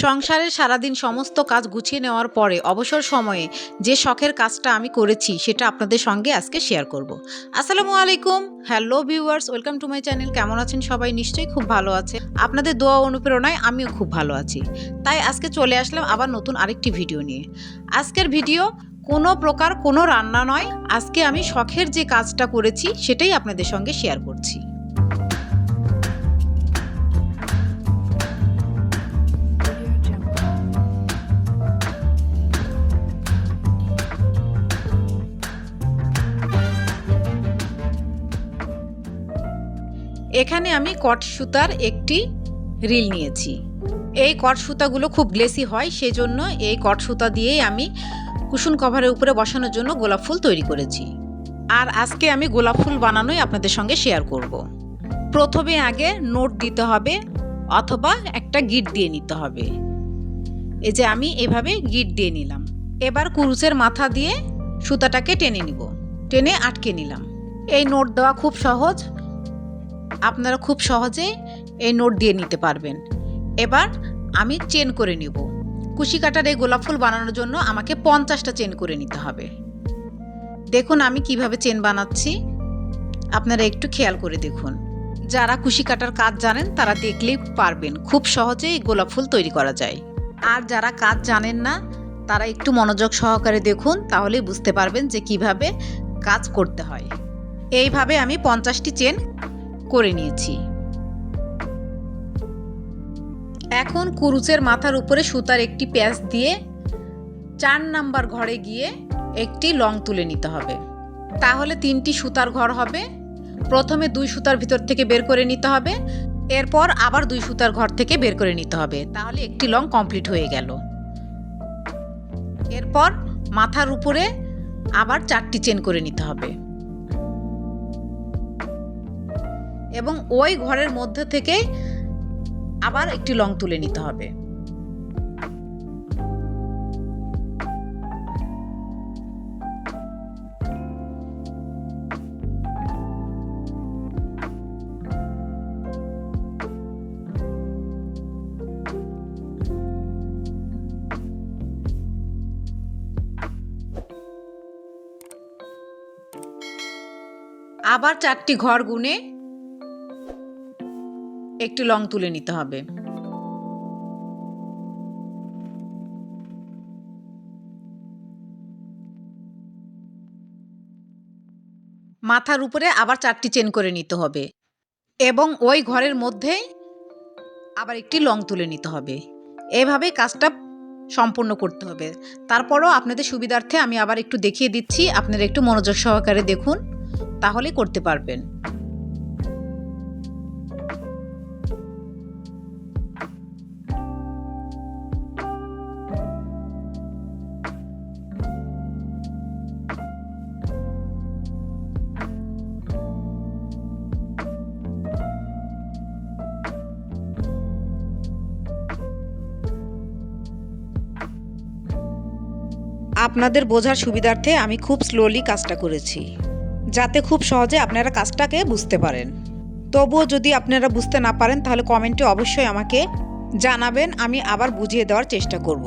সংসারের সারাদিন সমস্ত কাজ গুছিয়ে নেওয়ার পরে অবসর সময়ে যে শখের কাজটা আমি করেছি সেটা আপনাদের সঙ্গে আজকে শেয়ার করব। আসসালামু আলাইকুম, hello viewers, welcome to my channel. কেমন আছেন সবাই? নিশ্চয়ই খুব ভালো আছে। আপনাদের দোয়া অনুপ্রেরণায় আমিও খুব ভালো আছি। তাই আজকে চলে আসলাম আবার নতুন আরেকটি ভিডিও নিয়ে। আজকের ভিডিও কোনো প্রকার কোনো রান্না নয়, আজকে আমি শখের যে কাজটা করেছি সেটাই আপনাদের সঙ্গে শেয়ার করছি। এখানে আমি কট সুতার একটি রিল নিয়েছি। এই কট সুতাগুলো খুব গ্লেসি হয়, সেজন্য এই কট সুতা দিয়েই আমি কুশন কভারের উপরে বসানোর জন্য গোলাপ ফুল তৈরি করেছি। আর আজকে আমি গোলাপ ফুল বানানোই আপনাদের সঙ্গে শেয়ার করব। প্রথমে আগে নোট দিতে হবে অথবা একটা গিট দিয়ে নিতে হবে। এই যে আমি এভাবে গিট দিয়ে নিলাম। এবার কুরুচের মাথা দিয়ে সুতাটাকে টেনে নিব, টেনে আটকে নিলাম। এই নোট দেওয়া খুব সহজ, আপনারা খুব সহজে এই নোট দিয়ে নিতে পারবেন। এবার আমি চেন করে নিব। কুশি কাটার এই গোলাপ ফুল বানানোর জন্য আমাকে 50টা চেন করে নিতে হবে। দেখুন আমি কিভাবে চেন বানাচ্ছি, আপনারা একটু খেয়াল করে দেখুন। যারা কুশি কাটার কাজ জানেন তারা দেখলেই পারবেন, খুব সহজেই গোলাপ ফুল তৈরি করা যায়। আর যারা কাজ জানেন না তারা একটু মনোযোগ সহকারে দেখুন, তাহলেই বুঝতে পারবেন যে কিভাবে কাজ করতে হয়। এইভাবে আমি 50টি চেন করে নিয়েছি। এখন কুরুচের মাথার উপরে সুতার একটি প্যাচ দিয়ে 4 নাম্বার ঘরে গিয়ে একটি লং তুলে নিতে হবে। তাহলে 3টি সুতার ঘর হবে। প্রথমে 2 সুতার ভিতর থেকে বের করে নিতে হবে, এরপর আবার 2 সুতার ঘর থেকে বের করে নিতে হবে। তাহলে একটি লং কমপ্লিট হয়ে গেল। এরপর মাথার উপরে আবার 4টি চেন করে নিতে হবে এবং ওই ঘরের মধ্যে থেকে আবার একটি লং তুলে নিতে হবে। আবার 4টি ঘর গুনে একটি লং তুলে নিতে হবে। মাথার উপরে আবার 4টি চেন করে নিতে হবে এবং ওই ঘরের মধ্যেই আবার একটি লং তুলে নিতে হবে। এভাবে কাজটা সম্পূর্ণ করতে হবে। তারপরও আপনাদের সুবিধার্থে আমি আবার একটু দেখিয়ে দিচ্ছি, আপনারা একটু মনোযোগ সহকারে দেখুন, তাহলে করতে পারবেন। আপনাদের বোঝার সুবিধার্থে আমি খুব স্লোলি কাজটা করেছি, যাতে খুব সহজে আপনারা কাজটাকে বুঝতে পারেন। তবুও যদি আপনারা বুঝতে না পারেন তাহলে কমেন্টে অবশ্যই আমাকে জানাবেন, আমি আবার বুঝিয়ে দেওয়ার চেষ্টা করব।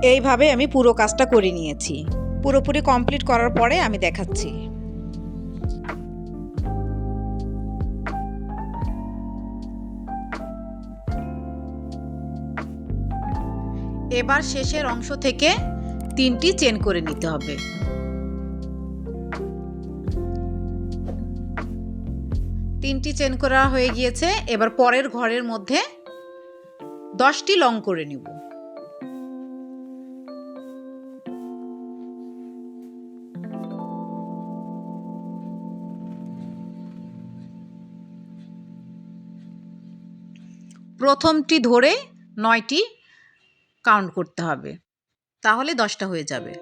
এইভাবে আমি পুরো কাজটা করে নিয়েছি। পুরোপুরি কমপ্লিট করার পরে আমি দেখাচ্ছি। এবার শেষের অংশ থেকে 3টি চেন করে নিতে হবে। তিনটি চেন করা হয়ে গিয়েছে। এবার পরের ঘরের মধ্যে 10টি লং করে নিব। প্রথমটি ধরে 9টি কাউন্ট করতে হবে, তাহলে 10টা হয়ে যাবে।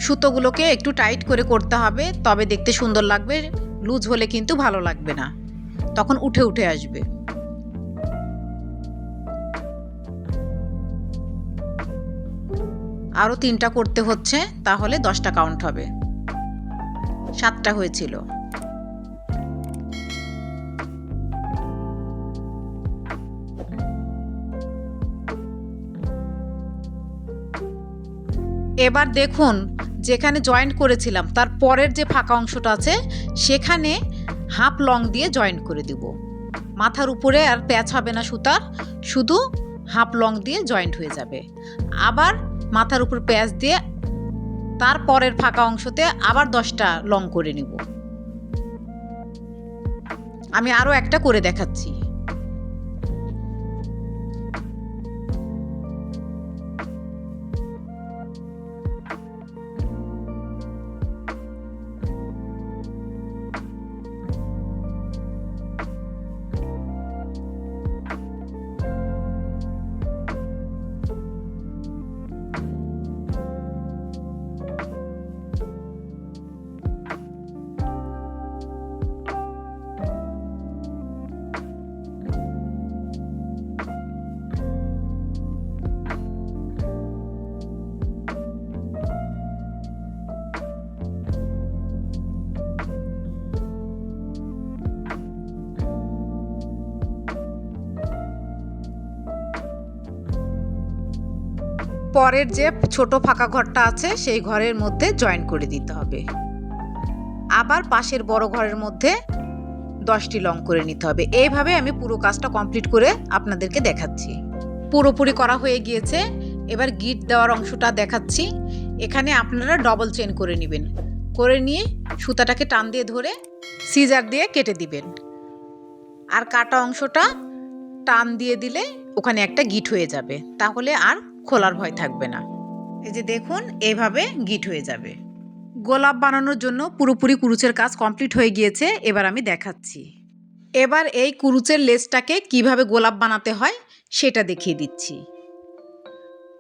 সুতোগুলোকে একটু টাইট করে করতে হবে, তবে দেখতে সুন্দর লাগবে। লুজ হলে কিন্তু ভালো লাগবে না, তখন উঠে উঠে আসবে। আরও 3টা করতে হচ্ছে, তাহলে 10টা কাউন্ট হবে। 7টা হয়েছিল। এবার দেখুন, যেখানে জয়েন্ট করেছিলাম তার পরের যে ফাঁকা অংশটা আছে সেখানে হাফ লং দিয়ে জয়েন্ট করে দিব। মাথার উপরে আর প্যাচ হবে না সুতার, শুধু হাফ লং দিয়ে জয়েন্ট হয়ে যাবে। আবার মাথার উপর প্যাচ দিয়ে তার পরের ফাঁকা অংশতে আবার 10টা লং করে নিব। আমি আরও একটা করে দেখাচ্ছি। পরের যে ছোট ফাঁকা ঘরটা আছে সেই ঘরের মধ্যে জয়েন করে দিতে হবে। আবার পাশের বড় ঘরের মধ্যে 10টি লং করে নিতে হবে। এইভাবে আমি পুরো কাজটা কমপ্লিট করে আপনাদেরকে দেখাচ্ছি। পুরোপুরি করা হয়ে গিয়েছে। এবার গিট দেওয়ার অংশটা দেখাচ্ছি। এখানে আপনারা ডবল চেন করে নেবেন, করে নিয়ে সুতাটাকে টান দিয়ে ধরে সিজার দিয়ে কেটে দিবেন। আর কাটা অংশটা টান দিয়ে দিলে ওখানে একটা গিট হয়ে যাবে, তাহলে আর খোলার ভয় থাকবে না। এই যে দেখুন, এইভাবে গিট হয়ে যাবে। গোলাপ বানানোর জন্য পুরোপুরি কুরুচের কাজ কমপ্লিট হয়ে গিয়েছে। এবার আমি দেখাচ্ছি। এবার এই কুরুচের লেসটাকে কিভাবে গোলাপ বানাতে হয় সেটা দেখিয়ে দিচ্ছি।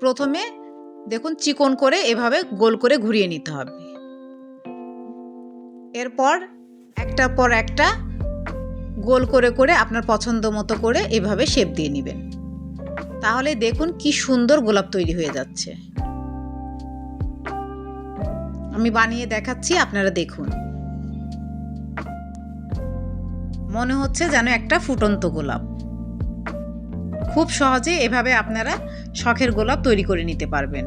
প্রথমে দেখুন, চিকন করে এভাবে গোল করে ঘুরিয়ে নিতে হবে। এরপর একটার পর একটা গোল করে করে আপনার পছন্দ মতো করে এভাবে শেপ দিয়ে নেবেন। তাহলে দেখুন কি সুন্দর গোলাপ তৈরি হয়ে যাচ্ছে। আমি বানিয়ে দেখাচ্ছি, আপনারা দেখুন। মনে হচ্ছে যেন একটা ফুটন্ত গোলাপ। খুব সহজে এভাবে আপনারা শখের গোলাপ তৈরি করে নিতে পারবেন।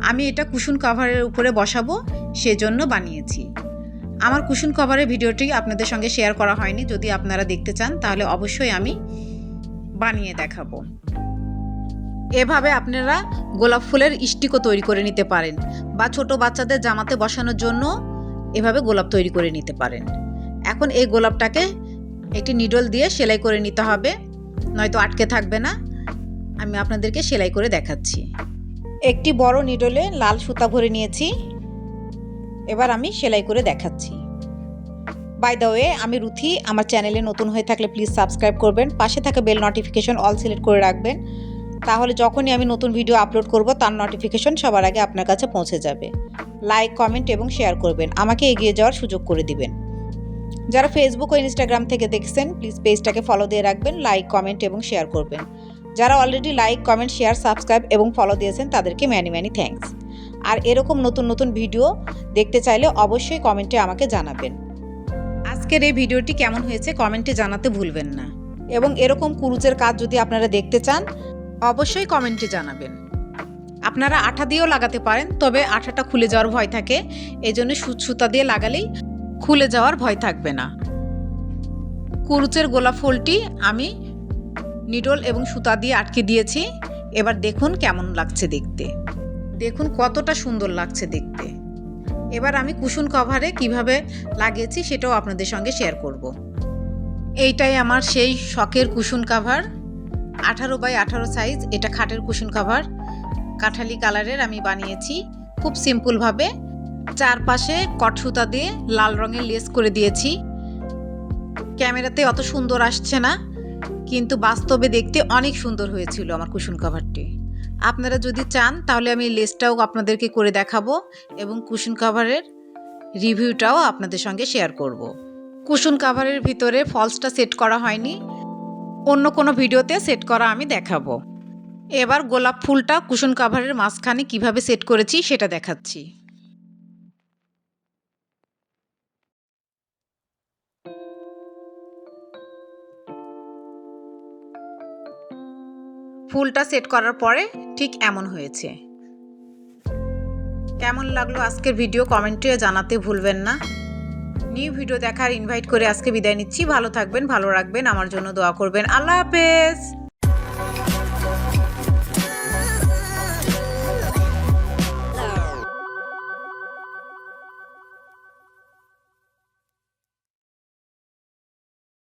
আমি এটা কুশন কভারের উপরে বসাবো, সেজন্য বানিয়েছি। আমার কুশন কভারের ভিডিওটি আপনাদের সঙ্গে শেয়ার করা হয়নি। যদি আপনারা দেখতে চান তাহলে অবশ্যই আমি বানিয়ে দেখাবো। এভাবে আপনারা গোলাপ ফুলের স্টিকও তৈরি করে নিতে পারেন, বা ছোট বাচ্চাদের জামাতে বসানোর জন্য এভাবে গোলাপ তৈরি করে নিতে পারেন। এখন এই গোলাপটাকে একটি নিডল দিয়ে সেলাই করে নিতে হবে, নয়তো আটকে থাকবে না। আমি আপনাদেরকে সেলাই করে দেখাচ্ছি। একটি বড় নিডলে লাল সুতা ভরে নিয়েছি। এবার আমি সেলাই করে দেখাচ্ছি। বাই দ্য ওয়ে, আমি রুথি। আমার চ্যানেলে নতুন হয়ে থাকলে প্লিজ সাবস্ক্রাইব করবেন, পাশে থাকা বেল নোটিফিকেশন অল সিলেক্ট করে রাখবেন। তাহলে যখনই আমি নতুন ভিডিও আপলোড করব তার নোটিফিকেশন সবার আগে আপনার কাছে পৌঁছে যাবে। লাইক, কমেন্ট এবং শেয়ার করবেন, আমাকে এগিয়ে যাওয়ার সুযোগ করে দিবেন। যারা ফেসবুক ও ইনস্টাগ্রাম থেকে দেখছেন প্লিজ পেজটাকে ফলো দিয়ে রাখবেন, লাইক, কমেন্ট এবং শেয়ার করবেন। যারা already like, comment, share, subscribe এবং ফলো দিয়েছেন তাদেরকে ম্যানি থ্যাঙ্কস। আর এরকম নতুন নতুন ভিডিও দেখতে চাইলে অবশ্যই কমেন্টে আমাকে জানাবেন। আজকের এই ভিডিওটি কেমন হয়েছে কমেন্টে জানাতে ভুলবেন না, এবং এরকম কুরুচের কাজ যদি আপনারা দেখতে চান অবশ্যই কমেন্টে জানাবেন। আপনারা আঠা দিয়েও লাগাতে পারেন, তবে আঠাটা খুলে যাওয়ার ভয় থাকে, এই জন্য সুতা দিয়ে লাগালেই খুলে যাওয়ার ভয় থাকবে না। কুরুচের গোলাপ ফুলটি আমি নিডল এবং সুতা দিয়ে আটকে দিয়েছি। এবার দেখুন কেমন লাগছে দেখতে, দেখুন কতটা সুন্দর লাগছে দেখতে। এবার আমি কুশন কভারে কিভাবে লাগিয়েছি সেটাও আপনাদের সঙ্গে শেয়ার করব। এইটাই আমার সেই শখের কুশন কভার, 18x18 সাইজ। এটা খাটের কুশন কভার, কাঠালি কালারের আমি বানিয়েছি খুব সিম্পলভাবে। চারপাশে কট সুতা দিয়ে লাল রঙের লেস করে দিয়েছি। ক্যামেরাতে অত সুন্দর আসছে না, কিন্তু বাস্তবে দেখতে অনেক সুন্দর হয়েছিল আমার কুশন কভারটি। আপনারা যদি চান তাহলে আমি লেসটাও আপনাদেরকে করে দেখাবো এবং কুশন কভারের রিভিউটাও আপনাদের সঙ্গে শেয়ার করব। কুশন কভারের ভিতরে ফলসটা সেট করা হয়নি, অন্য কোনো ভিডিওতে সেট করা আমি দেখাবো। এবার গোলাপ ফুলটা কুশন কভারের মাঝখানে কিভাবে সেট করেছি সেটা দেখাচ্ছি। ফুলটা সেট করার পরে ঠিক এমন হয়েছে। কেমন লাগলো আজকের ভিডিও কমেন্টে জানাতে ভুলবেন না। নিউ ভিডিও দেখার ইনভাইট করে আজকে বিদায় নিচ্ছি। ভালো থাকবেন, ভালো রাখবেন, আমার জন্য দোয়া করবেন। আল্লাহ হাফেজ।